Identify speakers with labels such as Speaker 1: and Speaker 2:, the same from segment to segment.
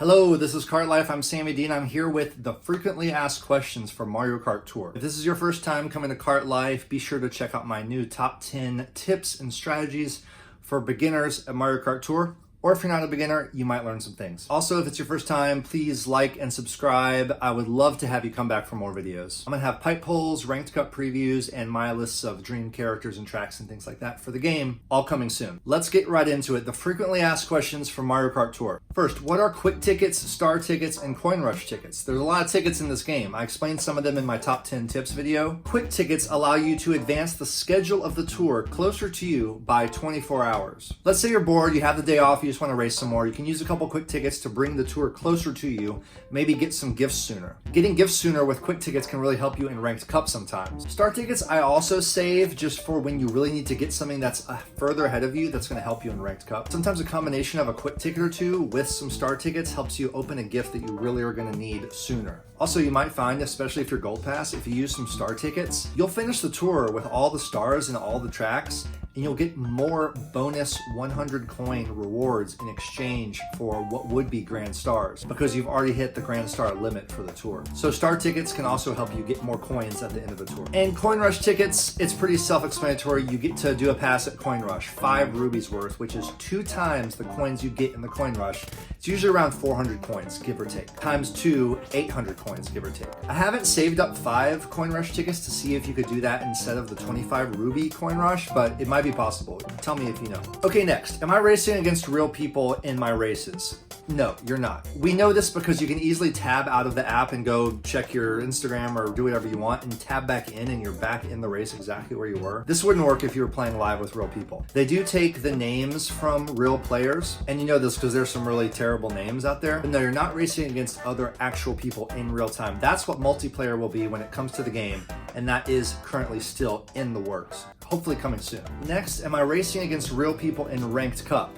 Speaker 1: Hello, this is Kart Life. I'm Sammy D, and I'm here with the frequently asked questions for Mario Kart Tour. If this is your first time coming to Kart Life, be sure to check out my new top 10 tips and strategies for beginners at Mario Kart Tour. Or if you're not a beginner, you might learn some things. Also, if it's your first time, please like and subscribe. I would love to have you come back for more videos. I'm gonna have pipe polls, ranked cup previews, and my lists of dream characters and tracks and things like that for the game, all coming soon. Let's get right into it. The frequently asked questions for Mario Kart Tour. First, what are quick tickets, star tickets, and coin rush tickets? There's a lot of tickets in this game. I explained some of them in my top 10 tips video. Quick tickets allow you to advance the schedule of the tour closer to you by 24 hours. Let's say you're bored, you have the day off, you just want to race some more. You can use a couple quick tickets to bring the tour closer to you, maybe get some gifts sooner. Getting gifts sooner with quick tickets can really help you in ranked cup sometimes. Star tickets I also save just for when you really need to get something that's further ahead of you that's going to help you in ranked cup. Sometimes a combination of a quick ticket or two with some star tickets helps you open a gift that you really are going to need sooner. Also, you might find, especially if you're gold pass, if you use some star tickets, you'll finish the tour with all the stars and all the tracks, and you'll get more bonus 100 coin rewards in exchange for what would be grand stars because you've already hit the grand star limit for the tour. So star tickets can also help you get more coins at the end of the tour. And coin rush tickets, it's pretty self-explanatory. You get to do a pass at coin rush, 5 rubies worth, which is 2 times the coins you get in the coin rush. It's usually around 400 coins, give or take, times 2, 800 coins, give or take. I haven't saved up 5 coin rush tickets to see if you could do that instead of the 25 ruby coin rush, but it might be possible. Tell me if you know. Okay, next, am I racing against real people in my races? No, you're not. We know this because you can easily tab out of the app and go check your Instagram or do whatever you want and tab back in and you're back in the race exactly where you were. This wouldn't work if you were playing live with real people. They do take the names from real players, and you know this because there's some really terrible names out there. But no, you're not racing against other actual people in real time. That's what multiplayer will be when it comes to the game, and that is currently still in the works. Hopefully coming soon. Next, am I racing against real people in ranked cup?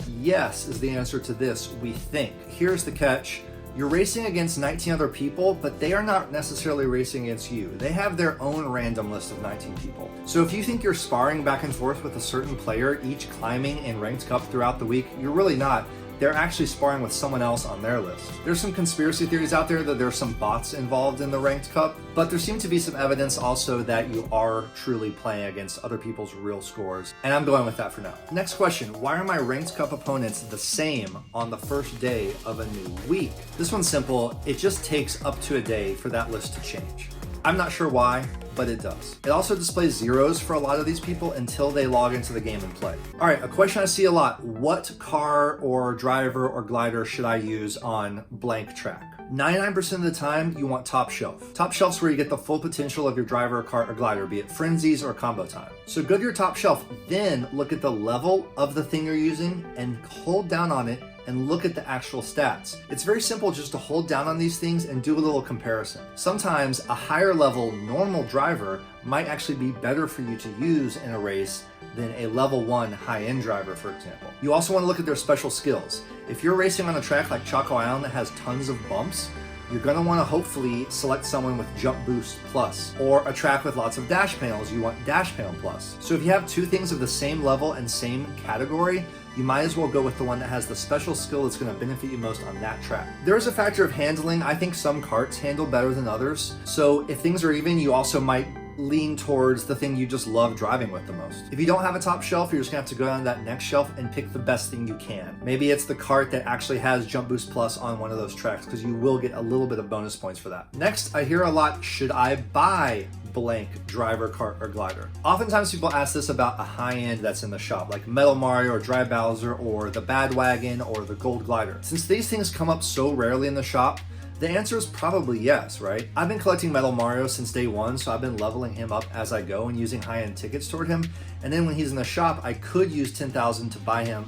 Speaker 1: Yes is the answer to this, we think. Here's the catch. You're racing against 19 other people, but they are not necessarily racing against you. They have their own random list of 19 people. So if you think you're sparring back and forth with a certain player, each climbing in ranked cup throughout the week, you're really not. They're actually sparring with someone else on their list. There's some conspiracy theories out there that there's some bots involved in the ranked cup, but there seems to be some evidence also that you are truly playing against other people's real scores, and I'm going with that for now. Next question, why are my ranked cup opponents the same on the first day of a new week? This one's simple, it just takes up to a day for that list to change. I'm not sure why, but it does. It also displays zeros for a lot of these people until they log into the game and play. All right, a question I see a lot, what car or driver or glider should I use on blank track? 99% of the time, you want top shelf. Top shelf's where you get the full potential of your driver, kart, or glider, be it Frenzies or combo time. So go to your top shelf, then look at the level of the thing you're using and hold down on it and look at the actual stats. It's very simple just to hold down on these things and do a little comparison. Sometimes a higher level normal driver might actually be better for you to use in a race than a level 1 high-end driver, for example. You also want to look at their special skills. If you're racing on a track like Choco Island that has tons of bumps, you're going to want to hopefully select someone with Jump Boost Plus, or a track with lots of dash panels, you want Dash Panel Plus. So if you have 2 things of the same level and same category, you might as well go with the one that has the special skill that's going to benefit you most on that track. There is a factor of handling. I think some karts handle better than others. So if things are even, you also might lean towards the thing you just love driving with the most. If you don't have a top shelf, you're just gonna have to go down to that next shelf and pick the best thing you can. Maybe it's the kart that actually has Jump Boost Plus on one of those tracks because you will get a little bit of bonus points for that. Next, I hear a lot, should I buy blank driver, kart, or glider? Oftentimes people ask this about a high-end that's in the shop, like Metal Mario or Dry Bowser or the Bad Wagon or the Gold Glider. Since these things come up so rarely in the shop, the answer is probably yes, right? I've been collecting Metal Mario since day 1, so I've been leveling him up as I go and using high-end tickets toward him. And then when he's in the shop, I could use 10,000 to buy him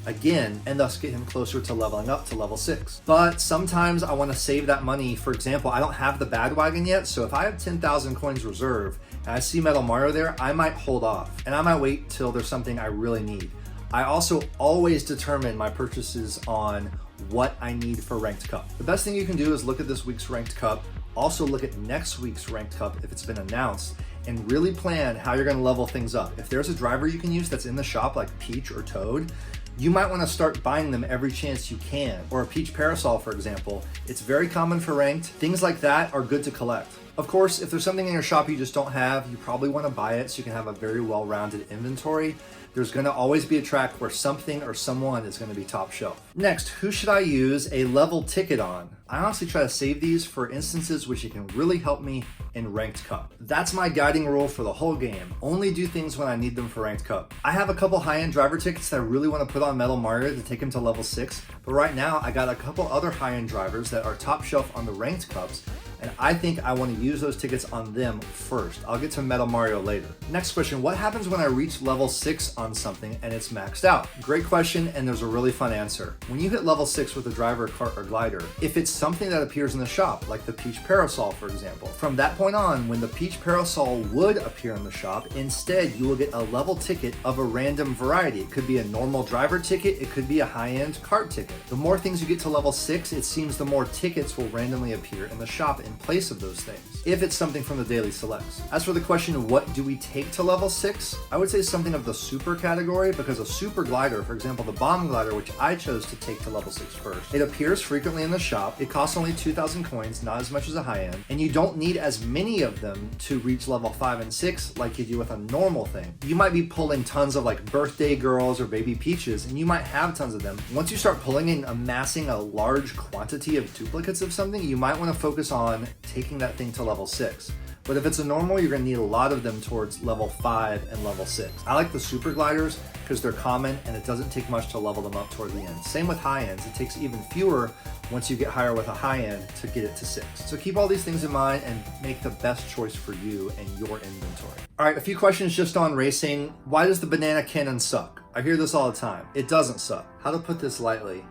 Speaker 1: again and thus get him closer to leveling up to level 6. But sometimes I want to save that money. For example, I don't have the Bad Wagon yet, so if I have 10,000 coins reserved and I see Metal Mario there, I might hold off and I might wait till there's something I really need. I also always determine my purchases on what I need for ranked cup. The best thing you can do is look at this week's ranked cup, also look at next week's ranked cup if it's been announced, and really plan how you're going to level things up. If there's a driver you can use that's in the shop like Peach or Toad, you might want to start buying them every chance you can. Or a peach parasol, for example. It's very common for ranked. Things like that are good to collect. Of course, if there's something in your shop you just don't have, you probably want to buy it so you can have a very well-rounded inventory. There's going to always be a track where something or someone is going to be top shelf. Next, who should I use a level ticket on? I honestly try to save these for instances which it can really help me in Ranked Cup. That's my guiding rule for the whole game. Only do things when I need them for Ranked Cup. I have a couple high-end driver tickets that I really want to put on Metal Mario to take him to level 6, but right now I got a couple other high-end drivers that are top shelf on the Ranked Cups, and I think I want to use those tickets on them first. I'll get to Metal Mario later. Next question, what happens when I reach level 6 on something and it's maxed out? Great question, and there's a really fun answer. When you hit level 6 with a driver, cart, or glider, if it's something that appears in the shop, like the peach parasol, for example, from that point on, when the peach parasol would appear in the shop, instead you will get a level ticket of a random variety. It could be a normal driver ticket, it could be a high-end cart ticket. The more things you get to level 6, it seems the more tickets will randomly appear in the shop in place of those things, if it's something from the daily selects. As for the question, what do we take to level 6? I would say something of the super category, because a super glider, for example the bomb glider, which I chose to take to level 6 first, it appears frequently in the shop, it costs only 2,000 coins, not as much as a high-end, and you don't need as many of them to reach level 5 and 6 like you do with a normal thing. You might be pulling tons of like birthday girls or baby peaches, and you might have tons of them. Once you start pulling and amassing a large quantity of duplicates of something, you might want to focus on taking that thing to level 6. But if it's a normal, you're going to need a lot of them towards level 5 and level 6. I like the super gliders because they're common and it doesn't take much to level them up toward the end. Same with high ends. It takes even fewer once you get higher with a high end to get it to 6. So keep all these things in mind and make the best choice for you and your inventory. All right, a few questions just on racing. Why does the banana cannon suck? I hear this all the time. It doesn't suck. How to put this lightly?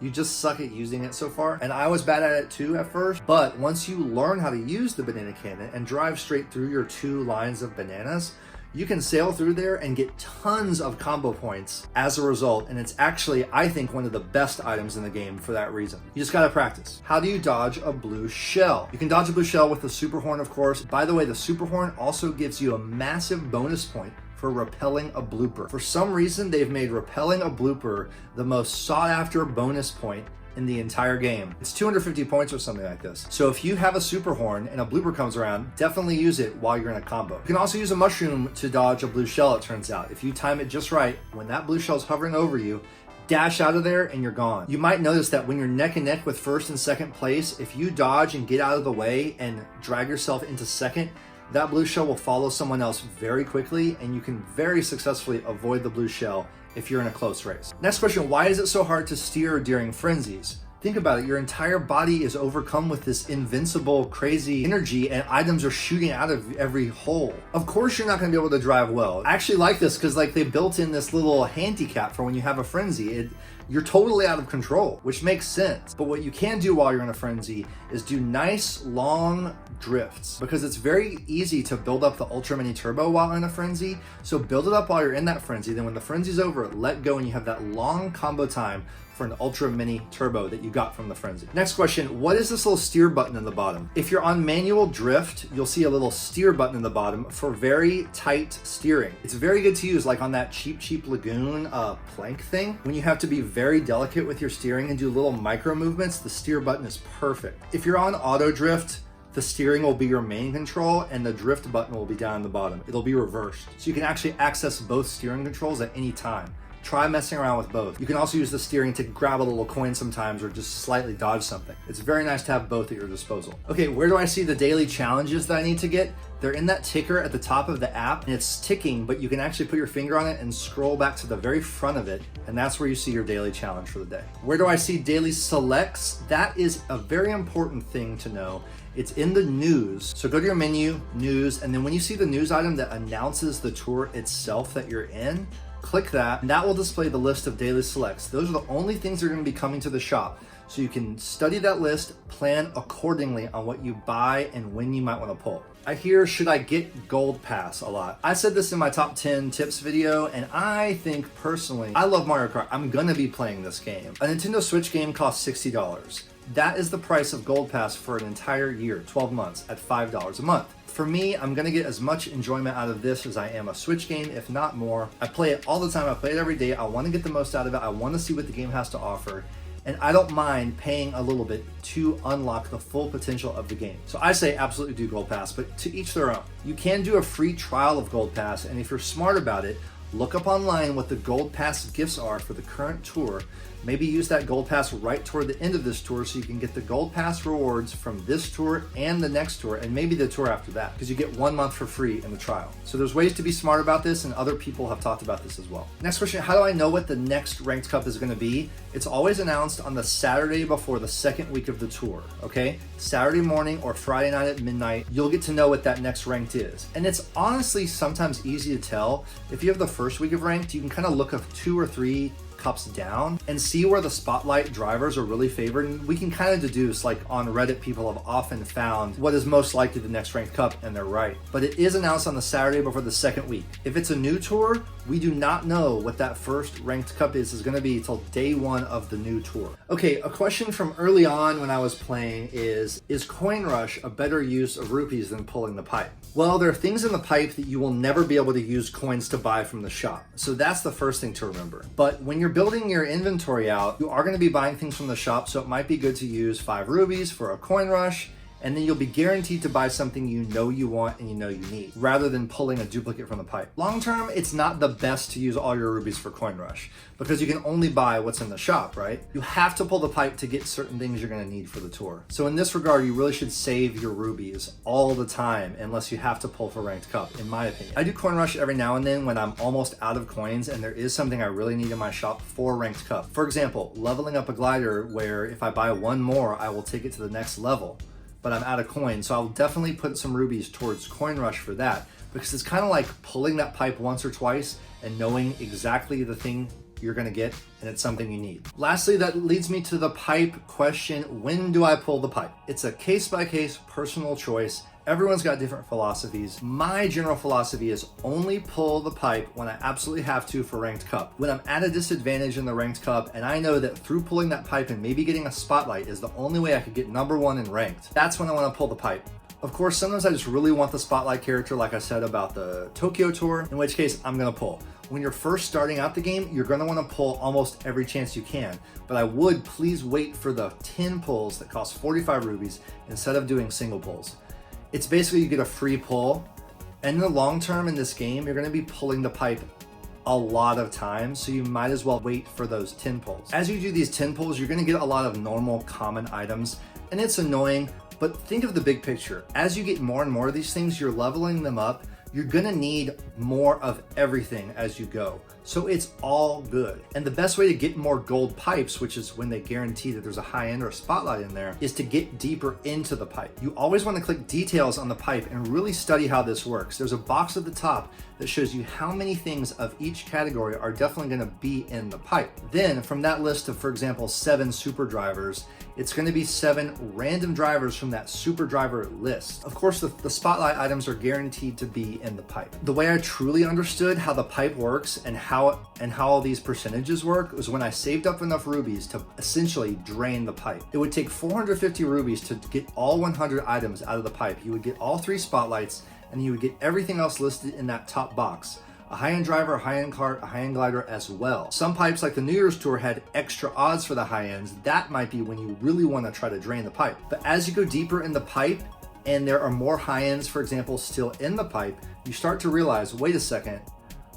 Speaker 1: You just suck at using it so far. And I was bad at it too at first, but once you learn how to use the banana cannon and drive straight through your 2 lines of bananas, you can sail through there and get tons of combo points as a result. And it's actually, I think, one of the best items in the game for that reason. You just gotta practice. How do you dodge a blue shell? You can dodge a blue shell with the super horn, of course. By the way, the super horn also gives you a massive bonus point for repelling a blooper. For some reason, they've made repelling a blooper the most sought after bonus point in the entire game. It's 250 points or something like this. So if you have a super horn and a blooper comes around, definitely use it while you're in a combo. You can also use a mushroom to dodge a blue shell, it turns out. If you time it just right, when that blue shell's hovering over you, dash out of there and you're gone. You might notice that when you're neck and neck with first and second place, if you dodge and get out of the way and drag yourself into second, that blue shell will follow someone else very quickly, and you can very successfully avoid the blue shell if you're in a close race. Next question, why is it so hard to steer during frenzies? Think about it, your entire body is overcome with this invincible, crazy energy, and items are shooting out of every hole. Of course you're not gonna be able to drive well. I actually like this because like they built in this little handicap for when you have a frenzy. You're totally out of control, which makes sense. But what you can do while you're in a frenzy is do nice long drifts, because it's very easy to build up the Ultra Mini Turbo while in a frenzy. So build it up while you're in that frenzy. Then when the frenzy's over, let go and you have that long combo time for an Ultra Mini Turbo that you got from the frenzy. Next question, what is this little steer button in the bottom? If you're on manual drift, you'll see a little steer button in the bottom for very tight steering. It's very good to use like on that cheap lagoon plank thing. When you have to be very delicate with your steering and do little micro movements, the steer button is perfect. If you're on auto drift, the steering will be your main control and the drift button will be down the bottom. It'll be reversed. So you can actually access both steering controls at any time. Try messing around with both. You can also use the steering to grab a little coin sometimes or just slightly dodge something. It's very nice to have both at your disposal. Okay, where do I see the daily challenges that I need to get? They're in that ticker at the top of the app and it's ticking, but you can actually put your finger on it and scroll back to the very front of it, and that's where you see your daily challenge for the day. Where do I see daily selects? That is a very important thing to know. It's in the news. So go to your menu, news, and then when you see the news item that announces the tour itself that you're in, click that, and that will display the list of daily selects. Those are the only things that are going to be coming to the shop. So you can study that list, plan accordingly on what you buy and when you might want to pull. I hear, should I get Gold Pass a lot? I said this in my top 10 tips video, and I think personally, I love Mario Kart. I'm gonna be playing this game. A Nintendo Switch game costs $60. That is the price of Gold Pass for an entire year, 12 months, at $5 a month. For me, I'm gonna get as much enjoyment out of this as I am a Switch game, if not more. I play it all the time, I play it every day, I wanna get the most out of it, I wanna see what the game has to offer, and I don't mind paying a little bit to unlock the full potential of the game. So I say absolutely do Gold Pass, but to each their own. You can do a free trial of Gold Pass, and if you're smart about it, look up online what the Gold Pass gifts are for the current tour. Maybe use that Gold Pass right toward the end of this tour so you can get the Gold Pass rewards from this tour and the next tour, and maybe the tour after that, because you get 1 month for free in the trial. So there's ways to be smart about this, and other people have talked about this as well. Next question, how do I know what the next Ranked Cup is gonna be? It's always announced on the Saturday before the second week of the tour, okay? Saturday morning or Friday night at midnight, you'll get to know what that next Ranked is. And it's honestly sometimes easy to tell. If you have the first week of Ranked, you can kind of look up 2 or 3 cups down and see where the spotlight drivers are really favored, and we can kind of deduce, like on Reddit, people have often found what is most likely the next Ranked Cup, and they're right. But it is announced on the Saturday before the second week. If it's a new tour, we do not know what that first Ranked Cup is going to be till day 1 of the new tour. Okay, a question from early on when I was playing is Coin Rush a better use of rupees than pulling the pipe? Well, there are things in the pipe that you will never be able to use coins to buy from the shop. So that's the first thing to remember. But when you're building your inventory out, you are going to be buying things from the shop, so it might be good to use 5 rubies for a Coin Rush, and then you'll be guaranteed to buy something you know you want and you know you need, rather than pulling a duplicate from the pipe. Long term, it's not the best to use all your rubies for Coin Rush, because you can only buy what's in the shop, right? You have to pull the pipe to get certain things you're gonna need for the tour. So in this regard, you really should save your rubies all the time, unless you have to pull for Ranked Cup, in my opinion. I do Coin Rush every now and then when I'm almost out of coins and there is something I really need in my shop for Ranked Cup. For example, leveling up a glider where if I buy 1 more, I will take it to the next level, but I'm out of coins. So I'll definitely put some rubies towards Coin Rush for that, because it's kind of like pulling that pipe once or twice and knowing exactly the thing you're gonna get, and it's something you need. Lastly, that leads me to the pipe question. When do I pull the pipe? It's a case-by-case personal choice. Everyone's got different philosophies. My general philosophy is only pull the pipe when I absolutely have to for Ranked Cup. When I'm at a disadvantage in the Ranked Cup and I know that through pulling that pipe and maybe getting a spotlight is the only way I could get #1 in Ranked, that's when I want to pull the pipe. Of course, sometimes I just really want the spotlight character, like I said about the Tokyo Tour, in which case I'm gonna pull. When you're first starting out the game, you're gonna wanna pull almost every chance you can, but I would please wait for the 10 pulls that cost 45 rubies instead of doing single pulls. It's basically you get a free pull, and in the long term in this game, you're gonna be pulling the pipe a lot of times, so you might as well wait for those 10 pulls. As you do these 10 pulls, you're gonna get a lot of normal common items, and it's annoying, but think of the big picture. As you get more and more of these things, you're leveling them up, you're gonna need more of everything as you go. So it's all good. And the best way to get more gold pipes, which is when they guarantee that there's a high end or a spotlight in there, is to get deeper into the pipe. You always want to click details on the pipe and really study how this works. There's a box at the top that shows you how many things of each category are definitely going to be in the pipe. Then from that list of, for example, 7 super drivers, it's going to be 7 random drivers from that super driver list. Of course, the spotlight items are guaranteed to be in the pipe. The way I truly understood how the pipe works and how all these percentages work was when I saved up enough rubies to essentially drain the pipe. It would take 450 rubies to get all 100 items out of the pipe. You would get all 3 spotlights, and you would get everything else listed in that top box. A high-end driver, a high-end cart, a high-end glider as well. Some pipes like the New Year's Tour had extra odds for the high ends. That might be when you really want to try to drain the pipe. But as you go deeper in the pipe and there are more high ends, for example, still in the pipe, you start to realize, wait a second,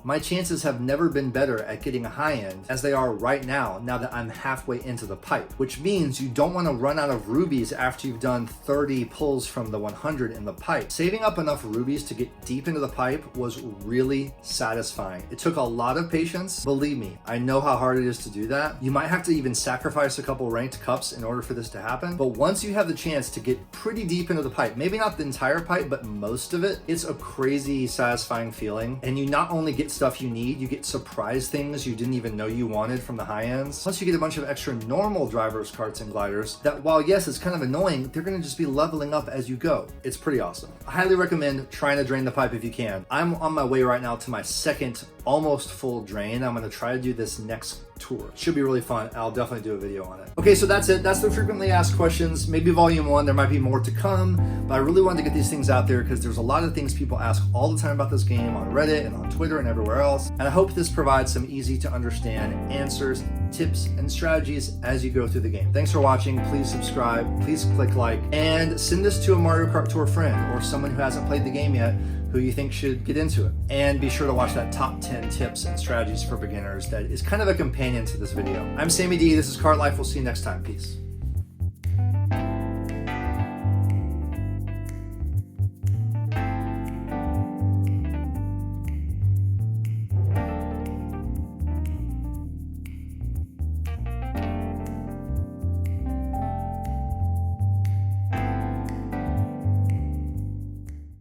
Speaker 1: my chances have never been better at getting a high end as they are right now that I'm halfway into the pipe, which means you don't want to run out of rubies after you've done 30 pulls from the 100 in the pipe. Saving up enough rubies to get deep into the pipe was really satisfying. It took a lot of patience. Believe me, I know how hard it is to do that. You might have to even sacrifice a couple ranked cups in order for this to happen. But once you have the chance to get pretty deep into the pipe, maybe not the entire pipe, but most of it, it's a crazy satisfying feeling. And you not only get stuff you need, you get surprise things you didn't even know you wanted from the high ends. Plus you get a bunch of extra normal drivers, carts, and gliders that, while yes, it's kind of annoying, they're gonna just be leveling up as you go. It's pretty awesome. I highly recommend trying to drain the pipe if you can. I'm on my way right now to my second almost full drain. I'm gonna try to do this next Tour. Should be really fun. I'll definitely do a video on it. Okay, so that's it. That's the frequently asked questions. Maybe volume 1, there might be more to come, but I really wanted to get these things out there because there's a lot of things people ask all the time about this game on Reddit and on Twitter and everywhere else. And I hope this provides some easy to understand answers, tips, and strategies as you go through the game. Thanks for watching. Please subscribe, please click like, and send this to a Mario Kart Tour friend or someone who hasn't played the game yet who you think should get into it. And be sure to watch that top 10 tips and strategies for beginners that is kind of a companion to this video. I'm Sammy D, this is Kart Life. We'll see you next time. Peace.